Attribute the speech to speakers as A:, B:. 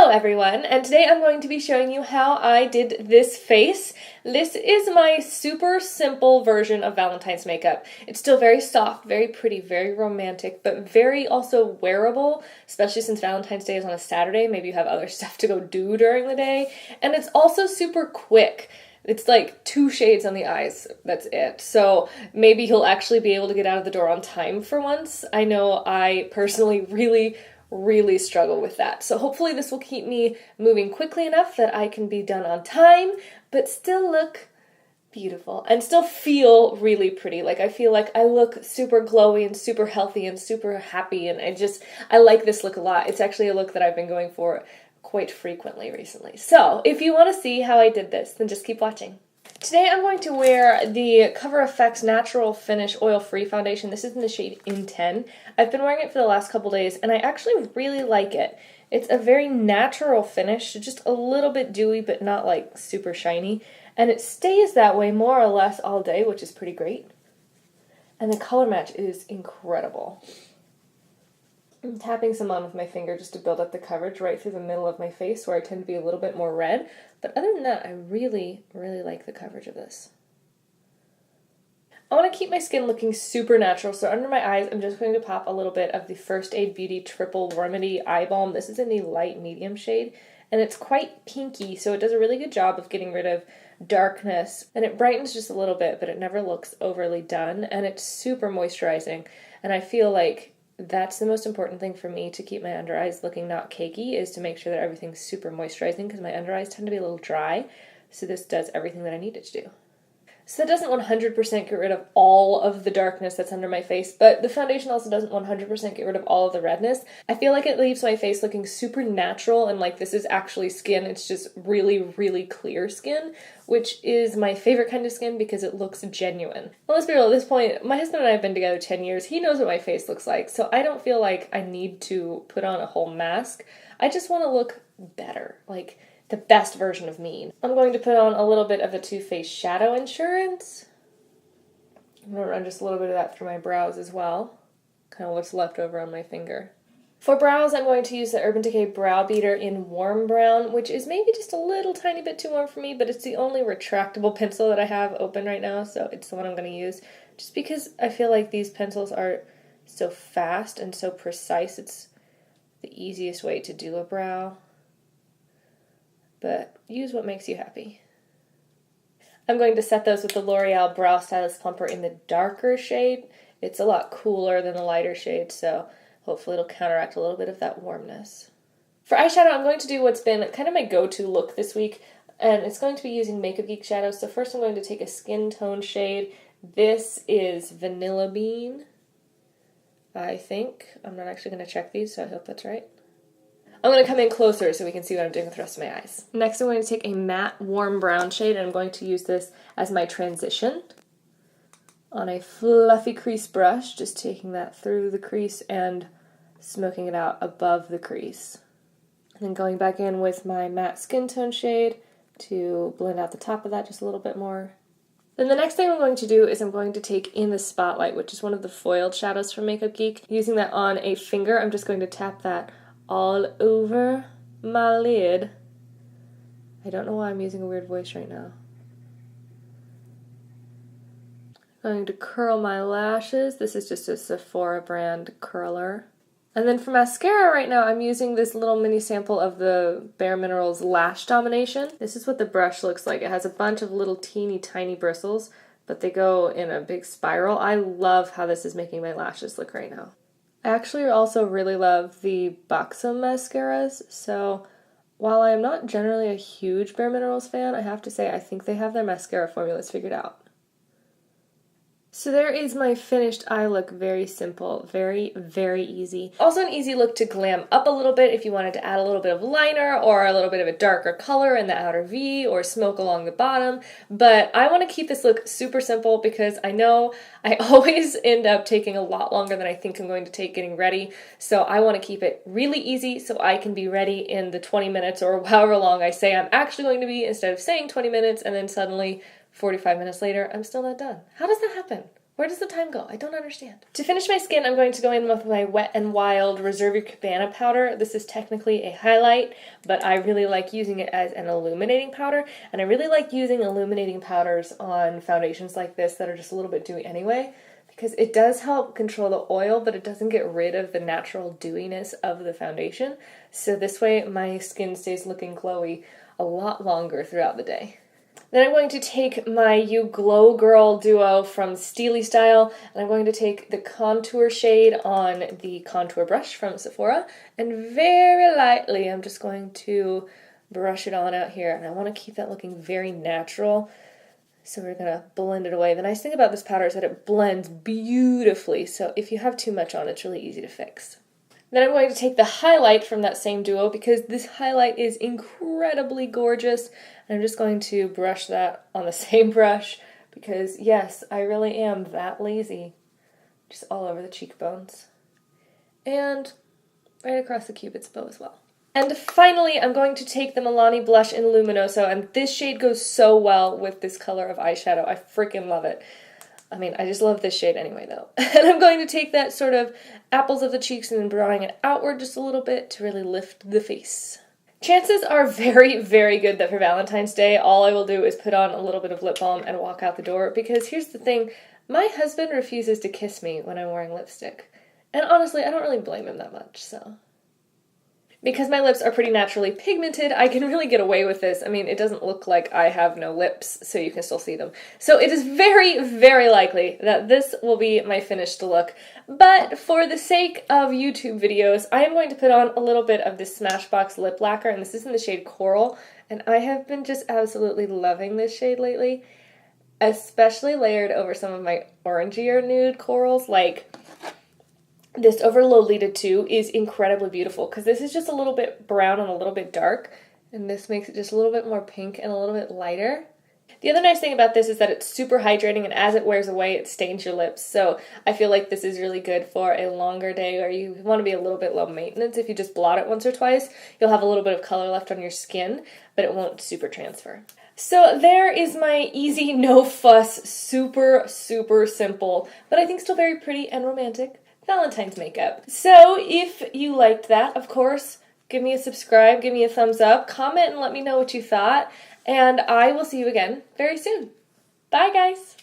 A: Hello everyone, and today I'm going to be showing you how I did this face. This is my super simple version of Valentine's makeup. It's still very soft, very pretty, very romantic, but very also wearable, especially since Valentine's Day is on a Saturday. Maybe you have other stuff to go do during the day. And it's also super quick. It's like 2 shades on the eyes, that's it. So maybe he'll actually be able to get out of the door on time for once. I know I personally really struggle with that. So hopefully this will keep me moving quickly enough that I can be done on time, but still look beautiful and still feel really pretty. Like I feel like I look super glowy and super healthy and super happy, and I like this look a lot. It's actually a look that I've been going for quite frequently recently. So if you want to see how I did this, then just keep watching. Today I'm going to wear the CoverFX Natural Finish Oil-Free Foundation. This is in the shade In 10. I've been wearing it for the last couple days, and I actually really like it. It's a very natural finish, just a little bit dewy, but not like super shiny. And it stays that way more or less all day, which is pretty great. And the color match is incredible. I'm tapping some on with my finger just to build up the coverage right through the middle of my face where I tend to be a little bit more red. But other than that, I really like the coverage of this. I want to keep my skin looking super natural, so under my eyes, I'm just going to pop a little bit of the First Aid Beauty Triple Remedy Eye Balm. This is in the light medium shade, and it's quite pinky, so it does a really good job of getting rid of darkness, and it brightens just a little bit, but it never looks overly done, and it's super moisturizing, and I feel like that's the most important thing for me to keep my under eyes looking not cakey, is to make sure that everything's super moisturizing, because my under eyes tend to be a little dry, so this does everything that I need it to do. So that doesn't 100% get rid of all of the darkness that's under my face, but the foundation also doesn't 100% get rid of all of the redness. I feel like it leaves my face looking super natural and like this is actually skin. It's just really clear skin, which is my favorite kind of skin because it looks genuine. Well, let's be real, at this point, my husband and I have been together 10 years. He knows what my face looks like, so I don't feel like I need to put on a whole mask. I just want to look better, like the best version of me. I'm going to put on a little bit of the Too Faced Shadow Insurance. I'm going to run just a little bit of that through my brows as well. Kind of what's left over on my finger. For brows, I'm going to use the Urban Decay Brow Beater in Warm Brown, which is maybe just a little tiny bit too warm for me, but it's the only retractable pencil that I have open right now, so it's the one I'm going to use. Just because I feel like these pencils are so fast and so precise, it's the easiest way to do a brow. But use what makes you happy. I'm going to set those with the L'Oreal Brow Stylist Plumper in the darker shade. It's a lot cooler than the lighter shade, so hopefully it'll counteract a little bit of that warmness. For eyeshadow, I'm going to do what's been kind of my go-to look this week, and it's going to be using Makeup Geek shadows. So first I'm going to take a skin tone shade. This is Vanilla Bean, I think. I'm not actually going to check these, so I hope that's right. I'm going to come in closer so we can see what I'm doing with the rest of my eyes. Next, I'm going to take a matte warm brown shade, and I'm going to use this as my transition on a fluffy crease brush, just taking that through the crease and smoking it out above the crease. And then going back in with my matte skin tone shade to blend out the top of that just a little bit more. Then the next thing I'm going to do is I'm going to take In the Spotlight, which is one of the foiled shadows from Makeup Geek. Using that on a finger, I'm just going to tap that all over my lid. I don't know why I'm using a weird voice right now. I'm going to curl my lashes. This is just a Sephora brand curler. And then for mascara right now, I'm using this little mini sample of the Bare Minerals Lash Domination. This is what the brush looks like. It has a bunch of little teeny tiny bristles, but they go in a big spiral. I love how this is making my lashes look right now. I actually also really love the Buxom mascaras, so while I am not generally a huge Bare Minerals fan, I have to say I think they have their mascara formulas figured out. So there is my finished eye look. Very simple, very easy. Also an easy look to glam up a little bit if you wanted to add a little bit of liner or a little bit of a darker color in the outer V or smoke along the bottom. But I want to keep this look super simple because I know I always end up taking a lot longer than I think I'm going to take getting ready. So I want to keep it really easy so I can be ready in the 20 minutes or however long I say I'm actually going to be, instead of saying 20 minutes and then suddenly 45 minutes later, I'm still not done. How does that happen? Where does the time go? I don't understand. To finish my skin, I'm going to go in with my Wet n Wild Reserve Your Cabana powder. This is technically a highlight, but I really like using it as an illuminating powder, and I really like using illuminating powders on foundations like this that are just a little bit dewy anyway, because it does help control the oil, but it doesn't get rid of the natural dewiness of the foundation. So this way my skin stays looking glowy a lot longer throughout the day. Then I'm going to take my You Glow Girl duo from Styli-Style, and I'm going to take the contour shade on the contour brush from Sephora, and very lightly I'm just going to brush it on out here, and I want to keep that looking very natural. So we're going to blend it away. The nice thing about this powder is that it blends beautifully, so if you have too much on, it's really easy to fix. Then I'm going to take the highlight from that same duo because this highlight is incredibly gorgeous. And I'm just going to brush that on the same brush because, yes, I really am that lazy. Just all over the cheekbones. And right across the cupid's bow as well. And finally, I'm going to take the Milani blush in Luminoso, and this shade goes so well with this color of eyeshadow. I freaking love it. I mean, I just love this shade anyway, though. And I'm going to take that sort of apples of the cheeks and then drawing it outward just a little bit to really lift the face. Chances are very, very good that for Valentine's Day, all I will do is put on a little bit of lip balm and walk out the door, because here's the thing, my husband refuses to kiss me when I'm wearing lipstick. And honestly, I don't really blame him that much, so. Because my lips are pretty naturally pigmented, I can really get away with this. I mean, it doesn't look like I have no lips, so you can still see them. So it is very, very likely that this will be my finished look. But for the sake of YouTube videos, I am going to put on a little bit of this Smashbox lip lacquer, and this is in the shade Coral. And I have been just absolutely loving this shade lately, especially layered over some of my orangier nude corals. Like, this over Lolita 2 is incredibly beautiful because this is just a little bit brown and a little bit dark, and this makes it just a little bit more pink and a little bit lighter. The other nice thing about this is that it's super hydrating, and as it wears away, it stains your lips. So I feel like this is really good for a longer day, or you want to be a little bit low maintenance. If you just blot it once or twice, you'll have a little bit of color left on your skin, but it won't super transfer. So there is my easy, no fuss, super, super simple, but I think still very pretty and romantic Valentine's makeup. So if you liked that, of course, give me a subscribe, give me a thumbs up, comment and let me know what you thought, and I will see you again very soon. Bye, guys!